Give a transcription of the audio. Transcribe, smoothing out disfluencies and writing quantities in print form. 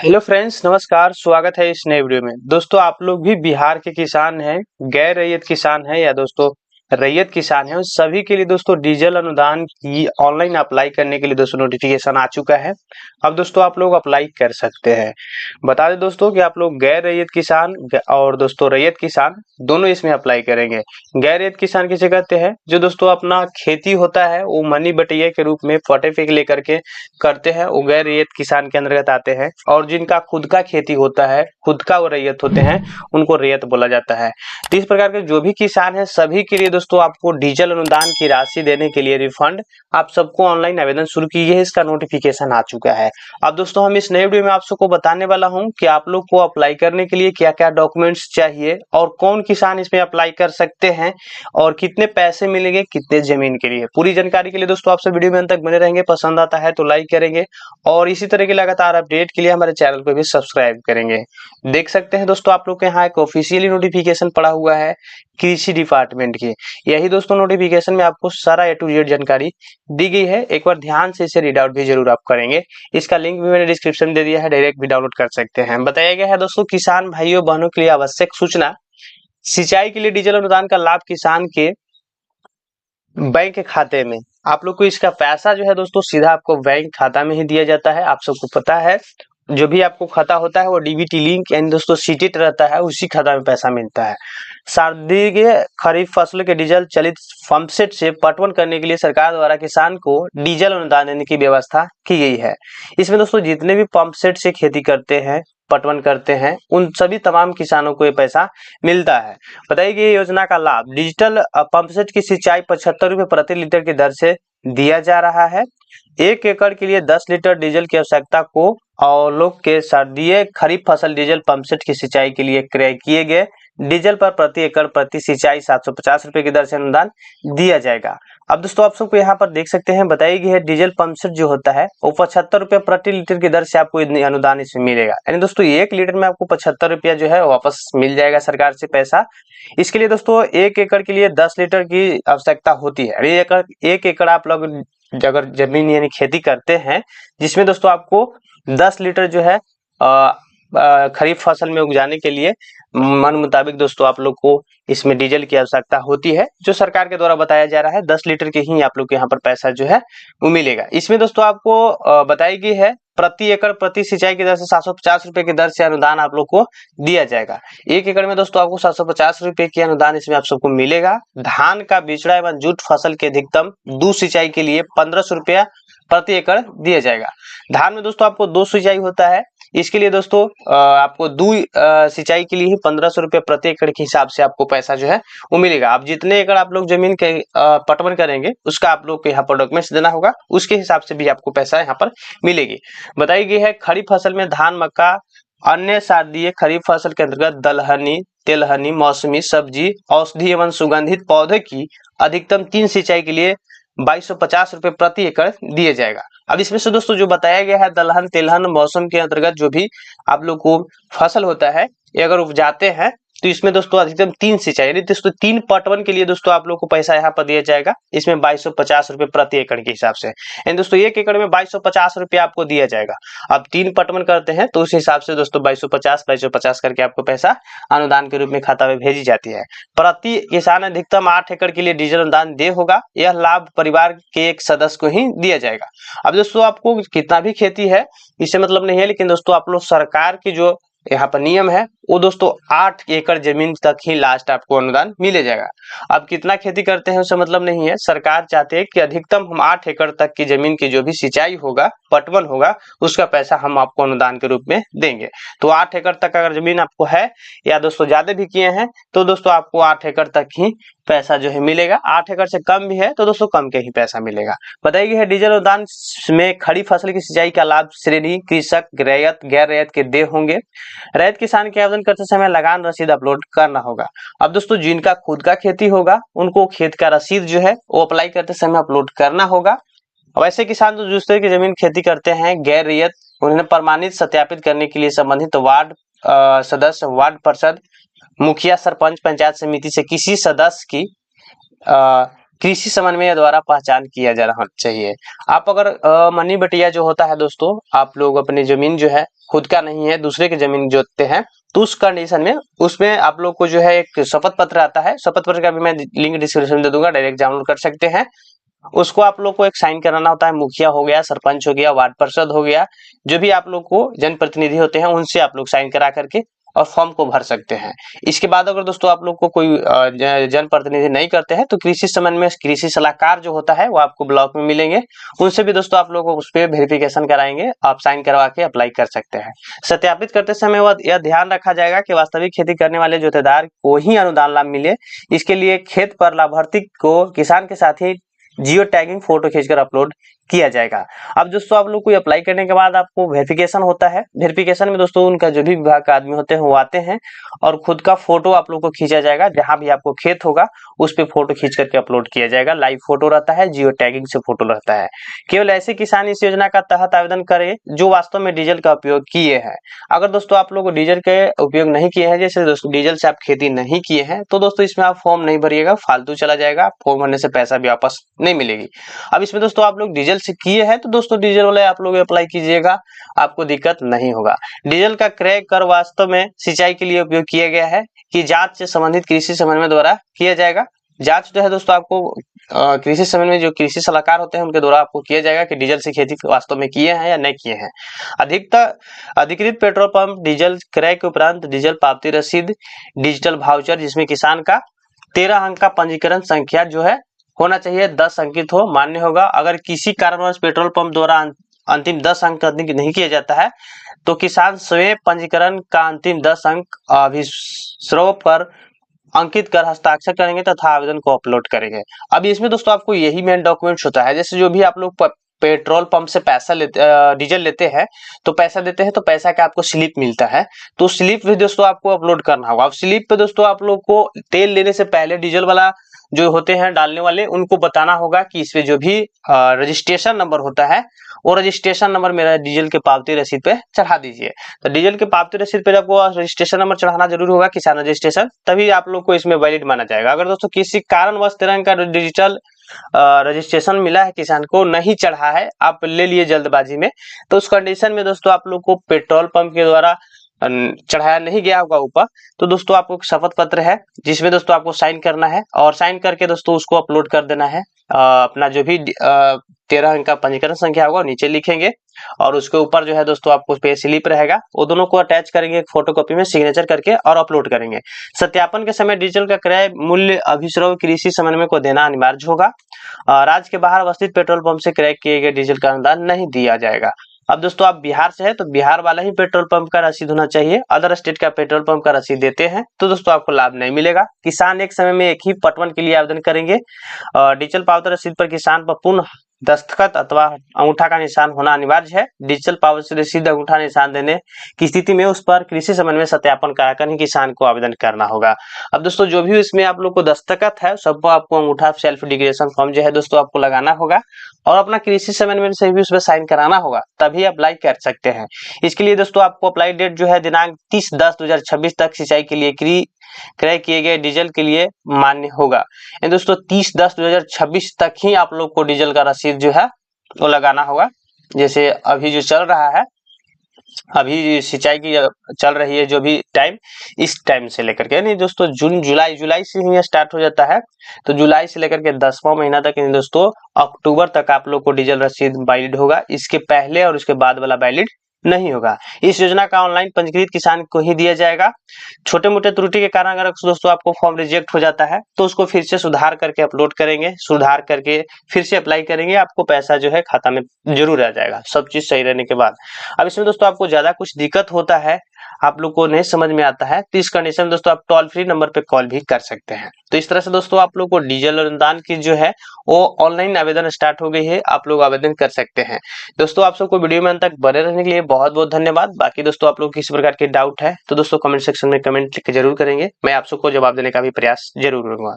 Hello friends, नमस्कार। स्वागत है इस नए वीडियो में। दोस्तों, आप लोग भी बिहार के किसान हैं, गैर रैयत किसान हैं या दोस्तों रैयत किसान हैं, उन सभी के लिए दोस्तों डीजल अनुदान की ऑनलाइन अप्लाई करने के लिए दोस्तों नोटिफिकेशन आ चुका है। अब दोस्तों आप लोग अप्लाई कर सकते हैं। बता दें दोस्तों कि आप लोग गैर रैयत किसान और दोस्तों रैयत किसान दोनों इसमें अप्लाई करेंगे। गैर रैयत किसान किसे कहते हैं? जो दोस्तों अपना खेती होता है वो मनी बटैया के रूप में सर्टिफिकेट लेकर के करते हैं, वो गैर रैयत किसान के अंतर्गत आते हैं। और जिनका खुद का खेती होता है, खुद का वो रैयत होते हैं, उनको रैयत बोला जाता है। तो इस प्रकार के जो भी किसान है सभी के लिए दोस्तों आपको डीजल अनुदान की राशि देने के लिए रिफंड आप सबको ऑनलाइन आवेदन शुरू कीजिए। इसका नोटिफिकेशन आ चुका है। अब दोस्तों हम इस नए वीडियो में आप सबको बताने वाला हूं कि आप लोग को अप्लाई करने के लिए क्या क्या डॉक्यूमेंट्स चाहिए और कौन किसान इसमें अप्लाई कर सकते हैं और कितने पैसे मिलेंगे, कितने जमीन के लिए। पूरी जानकारी के लिए दोस्तों आप सब वीडियो में अंत तक बने रहेंगे। पसंद आता है तो लाइक करेंगे और इसी तरह की लगातार अपडेट के लिए हमारे चैनल को भी सब्सक्राइब करेंगे। देख सकते हैं दोस्तों आप लोग के यहाँ एक ऑफिशियली नोटिफिकेशन पड़ा हुआ है कृषि डिपार्टमेंट की। यही दोस्तों नोटिफिकेशन में आपको सारा A to Z जानकारी दी गई है। एक बार ध्यान से इसे रीड आउट भी जरूर आप करेंगे। इसका लिंक भी मैंने डिस्क्रिप्शन में दे दिया है, डायरेक्ट भी डाउनलोड कर सकते हैं। बताया गया है दोस्तों किसान भाइयों बहनों के लिए आवश्यक सूचना, सिंचाई के लिए डीजल अनुदान का लाभ किसान के बैंक खाते में। आप लोग को इसका पैसा जो है दोस्तों सीधा आपको बैंक खाता में ही दिया जाता है। आप सबको पता है जो भी आपको खाता होता है वो डीबीटी लिंक यानी दोस्तों सीटेट रहता है, उसी खाता में पैसा मिलता है। सर्दी खरीफ फसल के डीजल चलित पंपसेट से पटवन करने के लिए सरकार द्वारा किसान को डीजल अनुदान देने की व्यवस्था की गई है। इसमें दोस्तों जितने भी पंपसेट से खेती करते हैं, पटवन करते हैं, उन सभी तमाम किसानों को ये पैसा मिलता है। बताइए कि ये योजना का लाभ डिजिटल पंपसेट की सिंचाई 75 रुपए प्रति लीटर की दर से दिया जा रहा है। 1 एकड़ के लिए 10 लीटर डीजल की आवश्यकता को और लोग के सर्दीय खरीफ फसल डीजल पंपसेट की सिंचाई के लिए क्रय किए गए डीजल पर प्रति एकड़ प्रति सिंचाई 750 रुपए की दर से अनुदान दिया जाएगा। अब दोस्तों आप सबको यहाँ पर देख सकते हैं बताई गई है डीजल पंपसेट जो होता है वो 75 रुपए प्रति लीटर की दर से आपको अनुदान इसमें मिलेगा। यानी दोस्तों 1 लीटर में आपको 75 रुपया जो है वापस मिल जाएगा सरकार से पैसा। इसके लिए दोस्तों 1 एकड़ के लिए 10 लीटर की आवश्यकता होती है। 1 एकड़ आप लोग अगर जमीन यानी खेती करते हैं जिसमें दोस्तों आपको 10 लीटर जो है खरीफ फसल में उगाने के लिए मन मुताबिक दोस्तों आप लोग को इसमें डीजल की आवश्यकता होती है, जो सरकार के द्वारा बताया जा रहा है। 10 लीटर के ही आप लोग के यहाँ पर पैसा जो है वो मिलेगा। इसमें दोस्तों आपको बताई गई है प्रति एकड़ प्रति सिंचाई की दर से 750 रुपए की दर से अनुदान आप लोग को दिया जाएगा। 1 एकड़ में दोस्तों आपको 750 रुपए की अनुदान इसमें आप सबको मिलेगा। धान का बिचड़ा एवं जूट फसल के अधिकतम 2 सिंचाई के लिए 1500 रुपया प्रति एकड़ दिया जाएगा। धान में दोस्तों आपको 2 सिंचाई होता है, इसके लिए दोस्तों आपको 2 सिंचाई के लिए ही 1500 रुपये प्रति एकड़ के हिसाब से आपको पैसा जो है वो मिलेगा। आप जितने एकड़ आप लोग जमीन के पटवन करेंगे उसका आप लोग को यहाँ पर डॉक्यूमेंट्स देना होगा, उसके हिसाब से भी आपको पैसा यहाँ पर मिलेगी। बताई गई है खरीफ फसल में धान मक्का अन्य शारदीय खरीफ फसल के अंतर्गत दलहनी तेलहनी मौसमी सब्जी औषधि एवं सुगंधित पौधे की अधिकतम 3 सिंचाई के लिए 2250 रुपए प्रति एकड़ दिए जाएगा। अब इसमें से दोस्तों जो बताया गया है दलहन तिलहन मौसम के अंतर्गत जो भी आप लोग को फसल होता है ये अगर उपजाते हैं तो इसमें दोस्तों अधिकतम 3 सिंचाई यानी दोस्तों 3 पटवन के लिए दोस्तों आप लोग को पैसा यहाँ पर दिया जाएगा। इसमें 2250 रुपए प्रति एकड़ के हिसाब से, यानी दोस्तों 1 एकड़ में 2250 रुपया आपको दिया जाएगा। अब 3 पटवन करते हैं तो उस हिसाब से दोस्तों 2250 करके आपको पैसा अनुदान के रूप में खाता में भेजी जाती है। प्रति किसान अधिकतम 8 एकड़ के लिए डीजल अनुदान दे होगा। यह लाभ परिवार के एक सदस्य को ही दिया जाएगा। अब दोस्तों आपको कितना भी खेती है इससे मतलब नहीं है, लेकिन दोस्तों आप लोग सरकार की जो यहाँ पर नियम है वो दोस्तों 8 एकड़ जमीन तक ही लास्ट आपको अनुदान मिले जाएगा। अब कितना खेती करते हैं उससे मतलब नहीं है, सरकार चाहते हैं कि अधिकतम हम 8 एकड़ तक की जमीन की जो भी सिंचाई होगा पटवन होगा उसका पैसा हम आपको अनुदान के रूप में देंगे। तो 8 एकड़ तक अगर जमीन आपको है या दोस्तों ज्यादा भी किए हैं तो दोस्तों आपको 8 एकड़ तक ही पैसा जो है मिलेगा। 8 एकड़ से कम भी है तो दोस्तों कम के ही पैसा मिलेगा। बताई गई है डीजल अनुदान में खरीफ फसल की सिंचाई का लाभ श्रेणी कृषक रैयत गैर रैयत के दे होंगे। रैयत किसान के आवेदन करते समय लगान रसीद अपलोड करना होगा। अब दोस्तों जिनका खुद का खेती होगा उनको खेत का रसीद जो है वो अप्लाई करते समय अपलोड करना होगा। वैसे किसान जो दूसरे की जमीन खेती करते हैं गैर रैयत, उन्हें प्रमाणित सत्यापित करने के लिए संबंधित वार्ड सदस्य वार्ड पार्षद मुखिया सरपंच पंचायत समिति से किसी सदस्य की कृषि समन्वय द्वारा पहचान किया जाना चाहिए। आप अगर मनी बटिया जो होता है दोस्तों, आप लोग अपनी जमीन जो है खुद का नहीं है दूसरे की जमीन जोतते हैं, तो उस कंडीशन में उसमें आप लोग को जो है एक शपथ पत्र आता है। शपथ पत्र का भी मैं लिंक डिस्क्रिप्शन में दे दूंगा, डायरेक्ट डाउनलोड कर सकते हैं। उसको आप लोग को एक साइन कराना होता है। मुखिया हो गया, सरपंच हो गया, वार्ड पार्षद हो गया, जो भी आप लोग को जनप्रतिनिधि होते हैं उनसे आप लोग साइन करा करके और फॉर्म को भर सकते हैं। इसके बाद अगर दोस्तों आप लोग को कोई जनप्रतिनिधि नहीं करते हैं तो कृषि समन्वय कृषि सलाहकार जो होता है वो आपको ब्लॉक में मिलेंगे, उनसे भी दोस्तों आप लोग उस पर वेरिफिकेशन कराएंगे, आप साइन करवा के अप्लाई कर सकते हैं। सत्यापित करते समय वह यह ध्यान रखा जाएगा कि वास्तविक खेती करने वाले जोतेदार को ही अनुदान लाभ मिले। इसके लिए खेत पर लाभार्थी को किसान के साथ ही जियो टैगिंग फोटो खींचकर अपलोड किया जाएगा। अब दोस्तों आप लोग को अप्लाई करने के बाद आपको वेरिफिकेशन होता है। वेरिफिकेशन में दोस्तों उनका जो भी विभाग का आदमी होते हैं वो आते हैं और खुद का फोटो आप लोग को खींचा जाएगा। जहां भी आपको खेत होगा उस पे फोटो खींच करके अपलोड किया जाएगा। लाइव फोटो रहता है, जियो टैगिंग से फोटो रहता है। केवल ऐसे किसान इस योजना का तहत आवेदन करे जो वास्तव में डीजल का उपयोग किए हैं। अगर दोस्तों आप लोग डीजल के उपयोग नहीं किए हैं, जैसे दोस्तों डीजल से आप खेती नहीं किए हैं, तो दोस्तों इसमें आप फॉर्म नहीं भरिएगा, फालतू चला जाएगा, फॉर्म भरने से पैसा भी वापस नहीं मिलेगी। अब इसमें दोस्तों आप लोग डीजल से किए हैं तो दोस्तों डीजल वाले आप लोग अप्लाई कीजिएगा, आपको दिक्कत नहीं होगा। डीजल का क्रय कर वास्तव में सिंचाई के लिए उपयोग किया गया है कि जांच से संबंधित कृषि समन्वय द्वारा किया जाएगा। जांच जो है दोस्तों आपको कृषि समन्वय जो कृषि सलाहकार होते हैं उनके द्वारा आपको किया जाएगा कि डीजल से खेती वास्तव में किए हैं या नहीं किए हैं। अधिकृत पेट्रोल पंप डीजल क्रय के उपरांत डीजल पावती रसीद, डिजिटल वाउचर जिसमें किसान का 13 अंक का पंजीकरण संख्या जो है होना चाहिए, 10 अंकित हो, मान्य होगा। अगर किसी कारणवश पेट्रोल पंप द्वारा अंतिम 10 अंक नहीं किया जाता है तो किसान स्वयं पंजीकरण का अंतिम 10 अंक अभिस्रव पर अंकित कर हस्ताक्षर करेंगे तथा आवेदन को अपलोड करेंगे। अब इसमें दोस्तों आपको यही मेन डॉक्यूमेंट्स होता है। जैसे जो भी आप लोग पेट्रोल पंप से पैसा लेते डीजल लेते हैं तो पैसा देते हैं तो पैसा का आपको स्लिप मिलता है, तो स्लिप भी दोस्तों आपको अपलोड करना होगा। अब स्लिप पे दोस्तों आप लोग को तेल लेने से पहले डीजल वाला जो होते हैं डालने वाले उनको बताना होगा कि इसमें जो भी रजिस्ट्रेशन नंबर होता है वो रजिस्ट्रेशन नंबर मेरा डीजल के पावती रसीद पे चढ़ा दीजिए। तो डीजल के पावती रसीद पे आपको रजिस्ट्रेशन नंबर चढ़ाना जरूर होगा, किसान रजिस्ट्रेशन, तभी आप लोग को इसमें वैलिड माना जाएगा। अगर दोस्तों किसी कारणवश 13 का डिजिटल रजिस्ट्रेशन मिला है, किसान को नहीं चढ़ा है, आप ले लिए जल्दबाजी में, तो उस कंडीशन में दोस्तों आप लोग को पेट्रोल पंप के द्वारा चढ़ाया नहीं गया होगा ऊपर, तो दोस्तों आपको शपथ पत्र है जिसमें दोस्तों आपको साइन करना है और साइन करके दोस्तों उसको अपलोड कर देना है। अपना जो भी 13 अंक का पंजीकरण संख्या होगा नीचे लिखेंगे और उसके ऊपर जो है दोस्तों आपको पे स्लिप रहेगा, वो दोनों को अटैच करेंगे एक फोटोकॉपी में, सिग्नेचर करके और अपलोड करेंगे। सत्यापन के समय डीजल का क्रय मूल्य अभिस्रव कृषि समन्वय को देना अनिवार्य होगा। राज्य के बाहर अवस्थित पेट्रोल पंप से क्रय किए गए डीजल का अनुदान नहीं दिया जाएगा। अब दोस्तों आप बिहार से है तो बिहार वाला ही पेट्रोल पंप का रसीद होना चाहिए। अदर स्टेट का पेट्रोल पंप का रसीद देते हैं तो दोस्तों आपको लाभ नहीं मिलेगा। किसान एक समय में एक ही पटवन के लिए आवेदन करेंगे। डीजल पावती रसीद पर किसान पर पूर्ण दस्तखत अथवा अंगूठा का निशान होना अनिवार्य है। डिजिटल पावती रसीद अंगूठा निशान देने की स्थिति में उस पर कृषि समन्वय सत्यापन कराकर ही किसान को आवेदन करना होगा। अब दोस्तों जो भी इसमें आप लोग को दस्तखत है सबको आपको अंगूठा सेल्फ डिक्लेरेशन फॉर्म जो है दोस्तों आपको लगाना होगा और अपना कृषि समन्वय से भी उसमें साइन कराना होगा, तभी अप्लाई कर सकते हैं। इसके लिए दोस्तों आपको अप्लाई डेट जो है दिनांक 30/10/2026 तक सिंचाई के लिए क्रय किए गए डीजल के लिए मान्य होगा। दोस्तों 30/10/2026 तक ही आप लोग को डीजल का रसीद जो है वो लगाना होगा। जैसे अभी जो चल रहा है, अभी सिंचाई की चल रही है जो भी टाइम, इस टाइम से लेकर के यानी दोस्तों जुलाई से ही स्टार्ट हो जाता है, तो जुलाई से लेकर के 10वां महीना तक यानी दोस्तों अक्टूबर तक आप लोग को डीजल रसीद वैलिड होगा। इसके पहले और उसके बाद वाला वैलिड नहीं होगा। इस योजना का ऑनलाइन पंजीकृत किसान को ही दिया जाएगा। छोटे मोटे त्रुटि के कारण अगर दोस्तों आपको फॉर्म रिजेक्ट हो जाता है तो उसको फिर से सुधार करके अपलोड करेंगे, सुधार करके फिर से अप्लाई करेंगे, आपको पैसा जो है खाता में जरूर आ जाएगा, सब चीज सही रहने के बाद। अब इसमें दोस्तों आपको ज्यादा कुछ दिक्कत होता है, आप लोग को नहीं समझ में आता है, तो इस कंडीशन में दोस्तों आप टोल फ्री नंबर पे कॉल भी कर सकते हैं। तो इस तरह से दोस्तों आप लोग को डीजल अनुदान की जो है वो ऑनलाइन आवेदन स्टार्ट हो गई है, आप लोग आवेदन कर सकते हैं। दोस्तों आप सबको वीडियो में अंत तक बने रहने के लिए बहुत बहुत धन्यवाद। बाकी दोस्तों आप लोग किसी प्रकार के डाउट है तो दोस्तों कमेंट सेक्शन में कमेंट लिख के जरूर करेंगे, मैं आप सबको जवाब देने का भी प्रयास जरूर करूंगा।